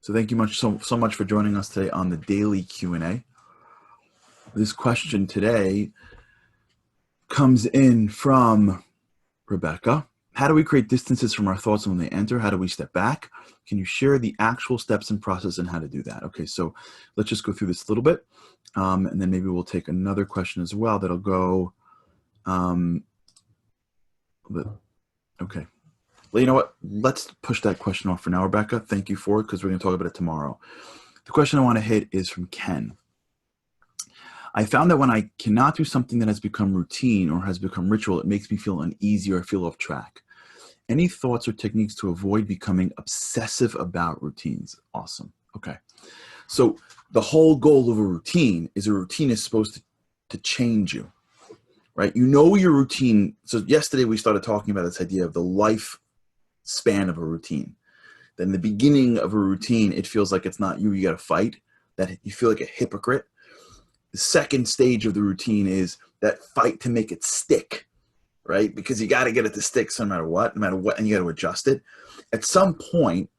So thank you so much for joining us today on the daily Q&A. This question today comes in from Rebecca. How do we create distances from our thoughts when they enter? How do we step back? Can you share the actual steps and process and how to do that? Okay, so let's just go through this a little bit. And then maybe we'll take another question as well that'll go. Okay. Well, you know what? Let's push that question off for now, Rebecca. Thank you for it because we're going to talk about it tomorrow. The question I want to hit is from Ken. I found that when I cannot do something that has become routine or has become ritual, it makes me feel uneasy or I feel off track. Any thoughts or techniques to avoid becoming obsessive about routines? Awesome. Okay. So the whole goal of a routine is supposed to change you, right? You know your routine. So yesterday we started talking about this idea of the life span of a routine. Then the beginning of a routine, it feels like it's not you got to fight, that you feel like a hypocrite. The second stage of the routine is that fight to make it stick, right? Because you got to get it to stick no matter what, and you got to adjust it. At some point,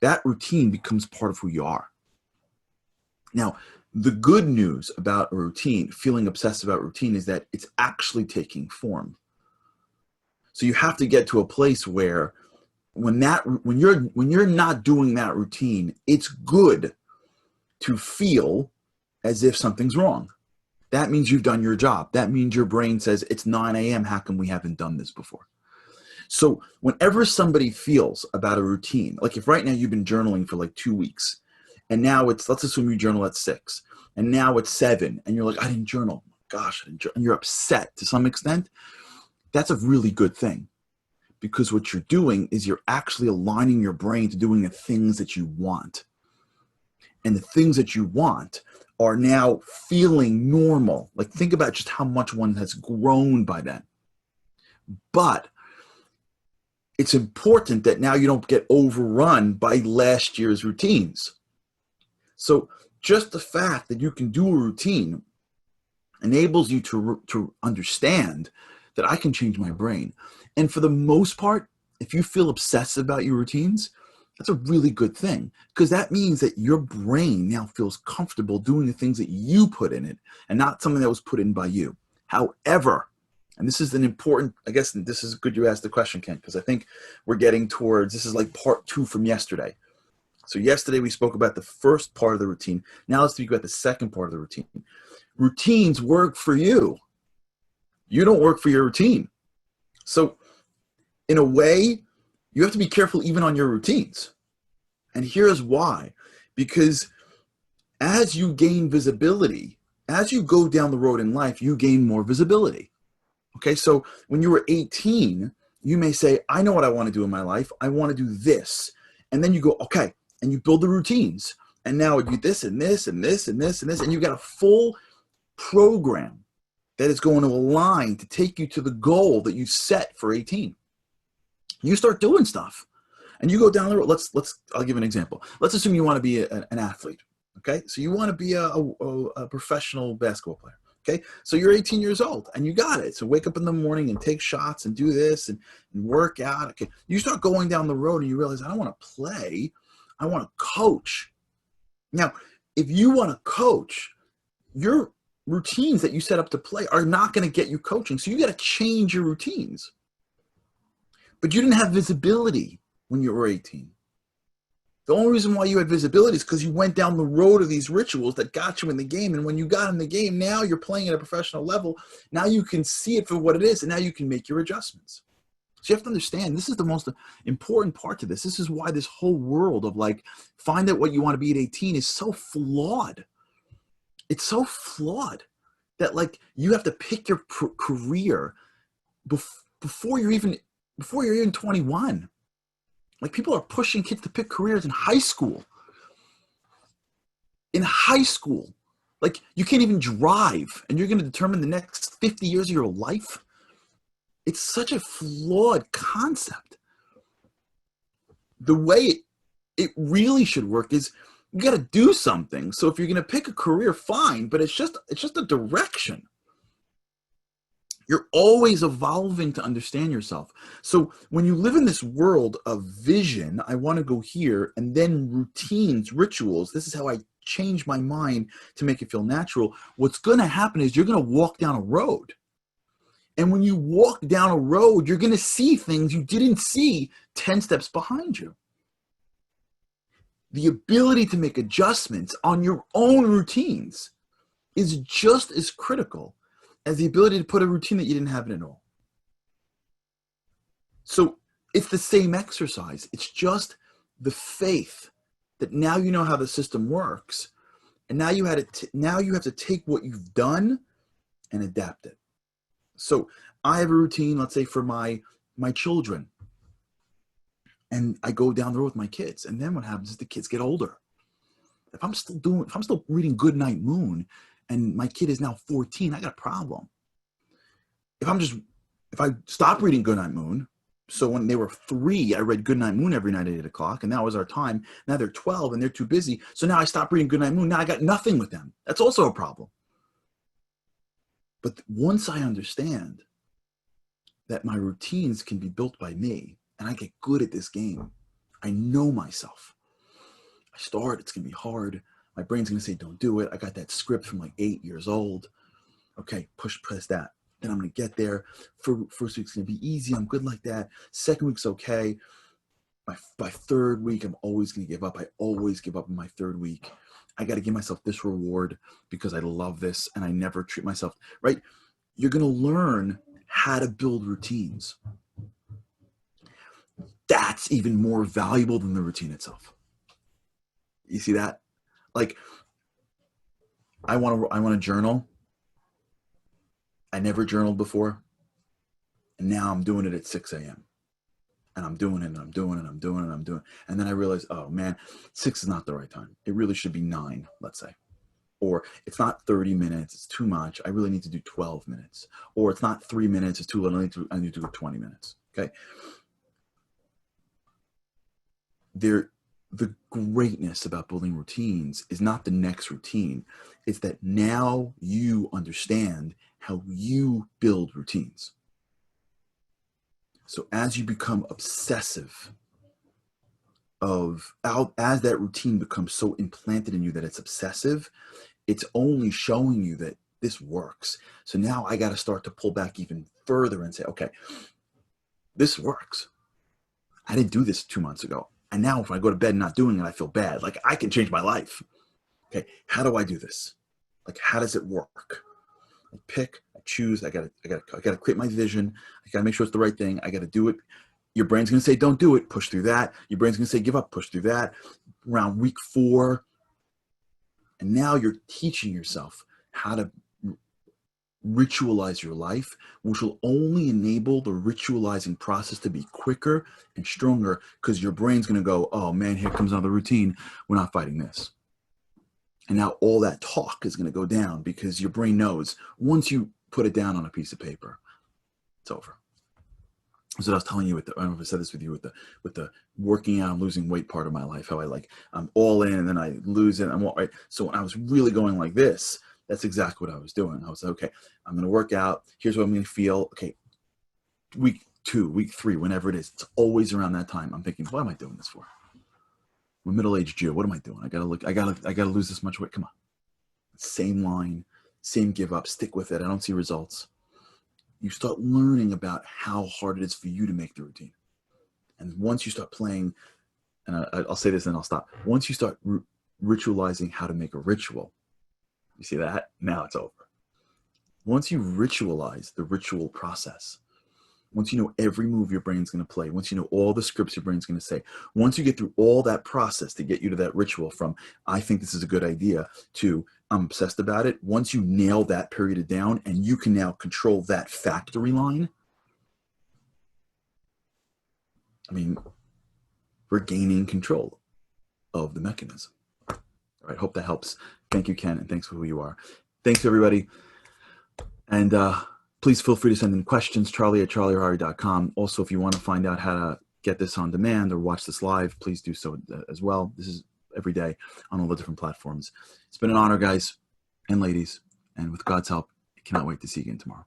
that routine becomes part of who you are. Now, the good news about a routine, feeling obsessed about routine, is that it's actually taking form. So you have to get to a place where when you're not doing that routine, it's good to feel as if something's wrong. That means you've done your job. That means your brain says it's 9 a.m. How come we haven't done this before? So whenever somebody feels about a routine, like if right now you've been journaling for like 2 weeks, and now let's assume you journal at 6, and now it's 7, and you're like, I didn't journal. Gosh, I didn't journal. And you're upset to some extent. That's a really good thing, because what you're doing is you're actually aligning your brain to doing the things that you want. And the things that you want are now feeling normal. Like think about just how much one has grown by then. But it's important that now you don't get overrun by last year's routines. So just the fact that you can do a routine enables you to understand that I can change my brain. And for the most part, if you feel obsessed about your routines, that's a really good thing, because that means that your brain now feels comfortable doing the things that you put in it and not something that was put in by you. However, and this is an important, I guess this is good you asked the question, Ken, because I think we're getting towards, this is like part 2 from yesterday. So yesterday we spoke about the first part of the routine. Now let's speak about the second part of the routine. Routines work for you. You don't work for your routine. So in a way, you have to be careful even on your routines. And here's why. Because as you gain visibility, as you go down the road in life, you gain more visibility. Okay, so when you were 18, you may say, I know what I want to do in my life. I want to do this. And then you go, okay, and you build the routines. And now you do this and this and this and this and this. And you've got a full program that is going to align to take you to the goal that you set for 18. You start doing stuff and you go down the road. I'll give an example. Let's assume you want to be an athlete. Okay. So you want to be a professional basketball player. Okay. So you're 18 years old and you got it. So wake up in the morning and take shots and do this and work out. Okay. You start going down the road and you realize, I don't want to play. I want to coach. Now, if you want to coach, your routines that you set up to play are not going to get you coaching. So you got to change your routines. But you didn't have visibility when you were 18. The only reason why you had visibility is because you went down the road of these rituals that got you in the game. And when you got in the game, now you're playing at a professional level. Now you can see it for what it is, and now you can make your adjustments. So you have to understand, this is the most important part to this. This is why this whole world of like, find out what you want to be at 18 is so flawed. It's so flawed that like you have to pick your career before you're even 21. Like people are pushing kids to pick careers in high school. In high school. Like you can't even drive and you're going to determine the next 50 years of your life. It's such a flawed concept. The way it really should work is you got to do something. So if you're going to pick a career, fine, but it's just a direction. You're always evolving to understand yourself. So when you live in this world of vision, I want to go here, and then routines, rituals, this is how I change my mind to make it feel natural. What's going to happen is you're going to walk down a road. And when you walk down a road, you're going to see things you didn't see 10 steps behind you. The ability to make adjustments on your own routines is just as critical as the ability to put a routine that you didn't have in at all. So it's the same exercise. It's just the faith that now you know how the system works, and now you have to take what you've done and adapt it. So I have a routine, let's say for my children, and I go down the road with my kids, and then what happens is the kids get older. If I'm still reading Goodnight Moon, and my kid is now 14, I got a problem. If I stop reading Goodnight Moon, so when they were 3, I read Goodnight Moon every night at 8 o'clock, and that was our time. Now they're 12 and they're too busy. So now I stopped reading Goodnight Moon. Now I got nothing with them. That's also a problem. But once I understand that my routines can be built by me, and I get good at this game, I know myself. It's going to be hard. My brain's going to say, don't do it. I got that script from like 8 years old. Okay, press that. Then I'm going to get there. First week's going to be easy. I'm good like that. Second week's okay. By third week, I'm always going to give up. I always give up in my third week. I got to give myself this reward because I love this and I never treat myself, right? You're going to learn how to build routines. That's even more valuable than the routine itself. You see that? Like, I want to journal. I never journaled before. And now I'm doing it at 6 a.m. And I'm doing it, and I'm doing it, and I'm doing it, and I'm doing it. And then I realize, oh man, 6 is not the right time. It really should be 9, let's say. Or it's not 30 minutes, it's too much. I really need to do 12 minutes. Or it's not 3 minutes, it's too little, I need to do 20 minutes. Okay. The greatness about building routines is not the next routine. It's that now you understand how you build routines. So as you become obsessive as that routine becomes so implanted in you that it's obsessive, it's only showing you that this works. So now I got to start to pull back even further and say, okay, this works. I didn't do this 2 months ago. And now if I go to bed not doing it, I feel bad. Like I can change my life. Okay, how do I do this? Like, how does it work? I pick, I choose, I gotta create my vision. I gotta make sure it's the right thing. I gotta do it. Your brain's gonna say, don't do it, push through that. Your brain's gonna say, give up, push through that. Around week 4. And now you're teaching yourself how to ritualize your life, which will only enable the ritualizing process to be quicker and stronger, because your brain's going to go, oh man, here comes another routine. We're not fighting this. And now all that talk is going to go down because your brain knows once you put it down on a piece of paper, it's over. So I was telling you I don't know if I said this with you with the working out and losing weight part of my life, how I'm all in and then I lose it. Right. So when I was really going like this, that's exactly what I was doing. I was like, okay, I'm going to work out. Here's what I'm going to feel. Okay, week 2, week 3, whenever it is, it's always around that time. I'm thinking, what am I doing this for? I'm a middle-aged Jew. What am I doing? I gotta lose this much weight. Come on. Same line, same give up. Stick with it. I don't see results. You start learning about how hard it is for you to make the routine. And once you start playing, and I'll say this and I'll stop. Once you start ritualizing how to make a ritual, you see that? Now it's over. Once you ritualize the ritual process, once you know every move your brain's going to play, once you know all the scripts your brain's going to say, once you get through all that process to get you to that ritual from, I think this is a good idea, to I'm obsessed about it, once you nail that period down and you can now control that factory line, I mean, we're gaining control of the mechanism. All right, hope that helps. Thank you, Ken, and thanks for who you are. Thanks, everybody. And please feel free to send in questions, charlie@charlieharary.com. Also, if you want to find out how to get this on demand or watch this live, please do so as well. This is every day on all the different platforms. It's been an honor, guys and ladies. And with God's help, I cannot wait to see you again tomorrow.